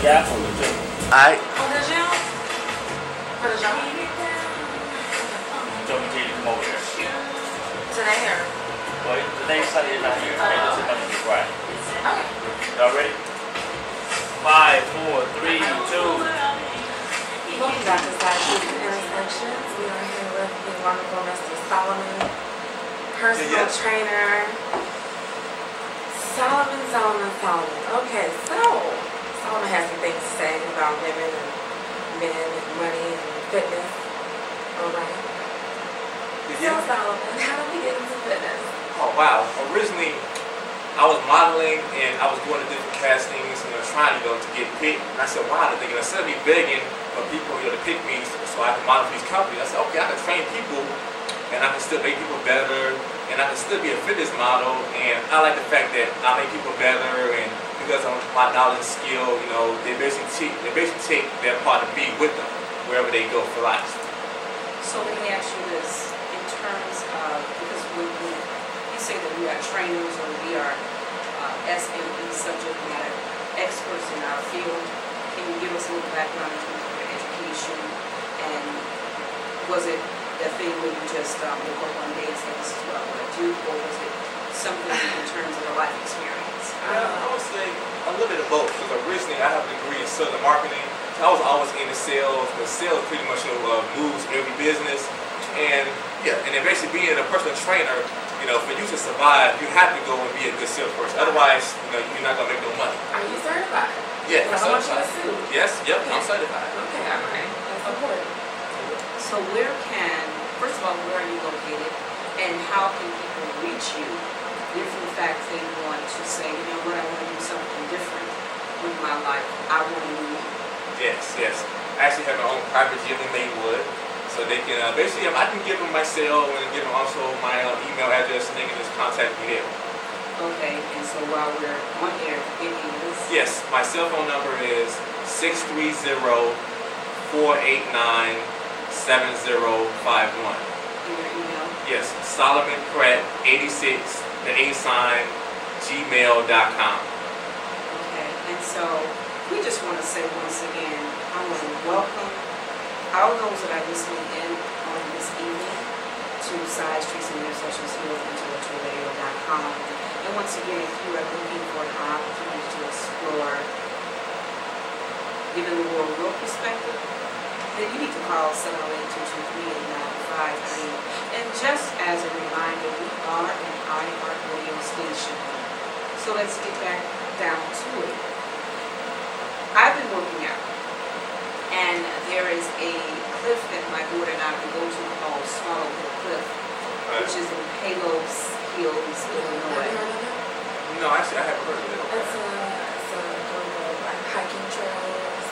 got for me too. Alright. For the gym? For the gym? Told me to come over here. Today or? Well, the next Sunday is not here. They just said Monday through Friday. Okay. Y'all ready? 5, 4, 3, 2. Welcome back to Side Streets and Intersections. We are here with the wonderful Mr. Solomon, personal trainer. Solomon. Okay, so Solomon has some things to say about women and men and money and fitness. All right. So Solomon, how did we get into fitness? Oh wow! Originally, I was modeling and I was doing the different castings, trying to get picked. And I said, wow, I'm thinking instead of me begging for people, to pick me so I can model for these companies, I said, okay, I can train people and I can still make people better and I can still be a fitness model. And I like the fact that I make people better, and because of my knowledge and skill, they basically take their part of me with them wherever they go for life. So let me ask you this, in terms of, because when you say that we are trainers or we are SME, subject matter experts in our field, can you give us a little background in terms of your education, and was it a thing where you just woke up one day and said, this is what I want to do, or was it something in terms of a life experience? I would say a little bit of both, because originally I have a degree in sales and marketing, so I was always into sales, because sales pretty much moves every business, and then basically being a personal trainer, for you to survive, you have to go and be a good salesperson. Otherwise, you're not gonna make no money. Are you certified? Yeah, I'm certified. Yes, Yep, I'm certified. Okay, all right. That's important. So first of all, where are you located, and how can people reach you if in fact they want to say, you know what, I want to do something different with my life, I want to move? Yes. I actually have my own private gym in Maywood. So they can, basically, I can give them my cell and give them also my email address, and they can just contact me there. Okay, and so while we're on air, it is? Yes, my cell phone number is 630-489-7051. And your email? Yes, Solomon Pratt 86, the @ gmail.com. Okay, and so we just want to say once again, I want to welcome all those that are listening in on this evening to Side Streets and Intersections here on intellectualradio.com. And once again, if you are looking for an opportunity to explore giving the world your perspective, then you need to call 708-223-8953. And just as a reminder, we are an iHeart radio station. So let's get back down to it. I've been working out, and there is a cliff that my daughter and I would go to called Swallow Hill Cliff, which is in Palos Hills, Illinois. Have you heard of it? No, actually, I haven't heard of it. It's a group of hiking trails,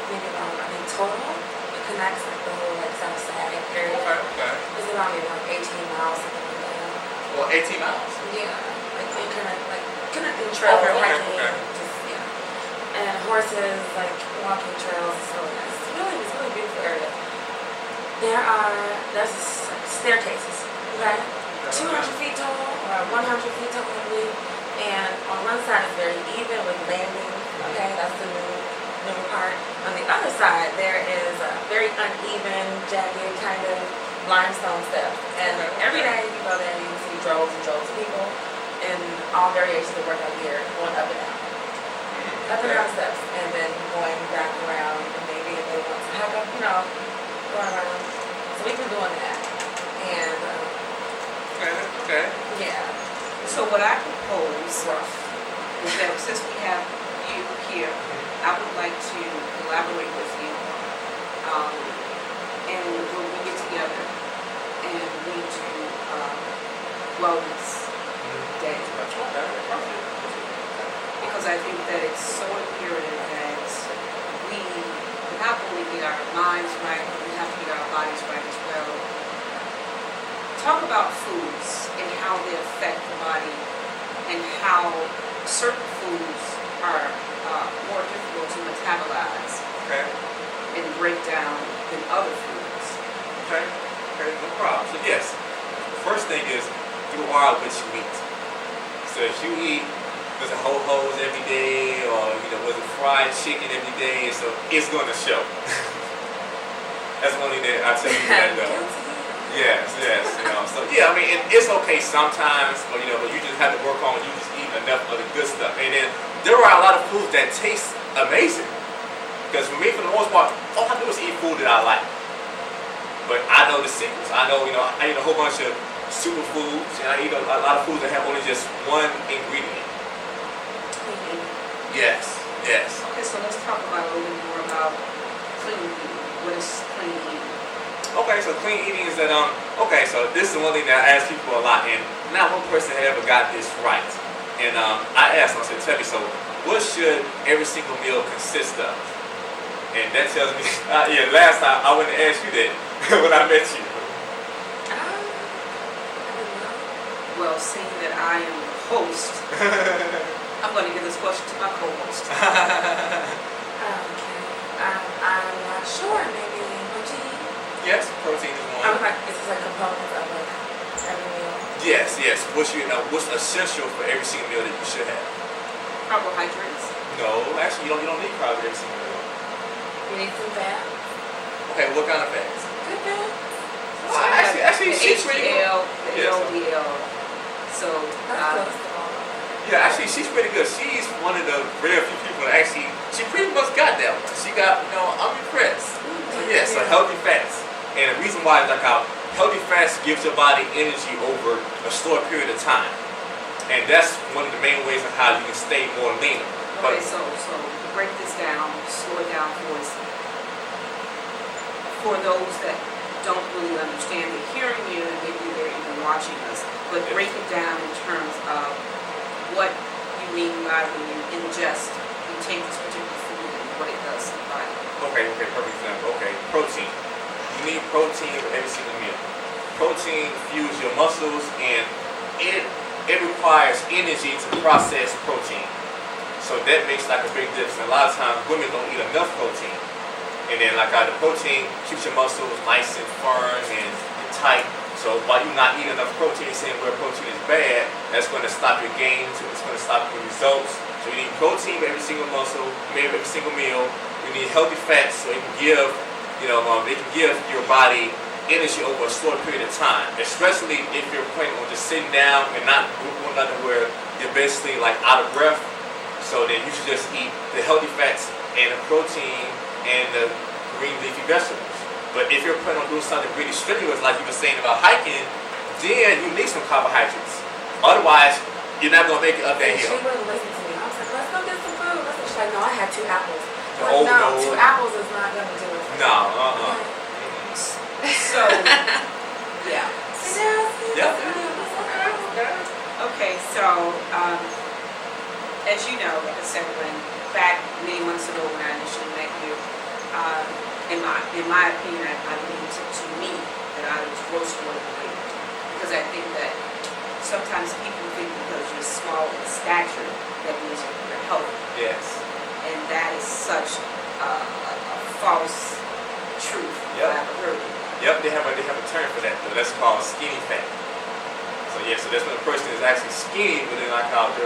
maybe about, total. It connects the whole South Side area. Okay. It's about maybe 18 miles, something like that. Well, 18 miles? Yeah, connecting trails, hiking, and horses, walking trails. So it's really a beautiful area. There's staircases, okay? 200 feet tall or 100 feet tall, I believe. And on one side it's very even with landing, okay? That's the new part. On the other side, there is a very uneven, jagged kind of limestone steps. And every day you go there and you see droves and droves of people in all variations of workout gear going up and down. Up and down steps, and then going back around, and maybe if they want to hike up, going around. So we've been doing that. And, Okay. yeah. So what I propose is that since we have you here, I would like to collaborate with you, and when we get together and we do Wellness Day. Because I think that it's so imperative that we not only get our minds right, but we have to get our bodies right as well. Talk about foods and how they affect the body, and how certain foods are more difficult to metabolize and break down than other foods. Okay, no problem. So yes, the first thing is you are what you eat. So if you eat was it ho-hos every day, or was it fried chicken every day? So it's going to show. That's one thing that I tell you that Yes. So yeah, I mean it's okay sometimes, but but you just have to work on you just eating enough of the good stuff. And then there are a lot of foods that taste amazing. Because for me, for the most part, all I do is eat food that I like. But I know the secrets. I know, I eat a whole bunch of superfoods, and I eat a lot of foods that have only just one ingredient. Yes. Okay, so let's talk about a little bit more about clean eating. What is clean eating? Okay, so clean eating is that so this is one thing that I ask people a lot, and not one person had ever got this right. And I asked them, I said, tell me, so what should every single meal consist of? And that tells me, last time I wouldn't ask you that when I met you. Well, seeing that I am the host, I'm going to give this question to my co-host. I'm not sure. Maybe protein. Yes, protein is one. It's just like components of every meal. Yes. What's essential for every single meal that you should have? Carbohydrates. No, actually, you don't need carbohydrates in your meal. You need some fat. Okay, what kind of fats? Good fat. Actually, the she's pretty good. HDL, the LDL. So, actually, she's pretty good. She's one of the rare few people that actually, she pretty much got that one. She got, I'm impressed. So healthy fats. And the reason why is like how healthy fats gives your body energy over a short period of time. And that's one of the main ways of how you can stay more lean. Okay, so to break this down, slow it down for us. For those that don't really understand, they're hearing you and maybe they're even watching us, but break it down in terms of what you mean by when you ingest, you take this particular food and what it does to the body. Okay, perfect example. Okay, protein. You need protein for every single meal. Protein fuels your muscles, and it requires energy to process protein. So that makes like a big difference. A lot of times women don't eat enough protein. And then like the protein keeps your muscles nice and firm and tight. So while you're not eating enough protein, saying where protein is bad, that's going to stop your gains, it's going to stop your results. So you need protein for every single every single meal. You need healthy fats so it can give, it can give your body energy over a short period of time. Especially if you're planning on just sitting down and not doing nothing where you're basically like out of breath. So then you should just eat the healthy fats and the protein and the green leafy vegetables. But if you're planning on doing something really strenuous, like you were saying about hiking, then you need some carbohydrates. Otherwise, you're not going to make it up that hill. She wouldn't listen to me. I was like, let's go get some food. She's like, no, I had 2 apples. No, 2 apples is not going to do it. No, So, yeah. Okay, so, as you know, like I said, back many months ago when I initially met you, in my opinion, I believe to me that I was gross overweight, because I think that sometimes people think because you're small in stature that means you're healthy. Yes. And that is such a false truth that I've heard. Yep, they have a term for that though. That's called skinny fat. So so that's when a person is actually skinny, but then like how they're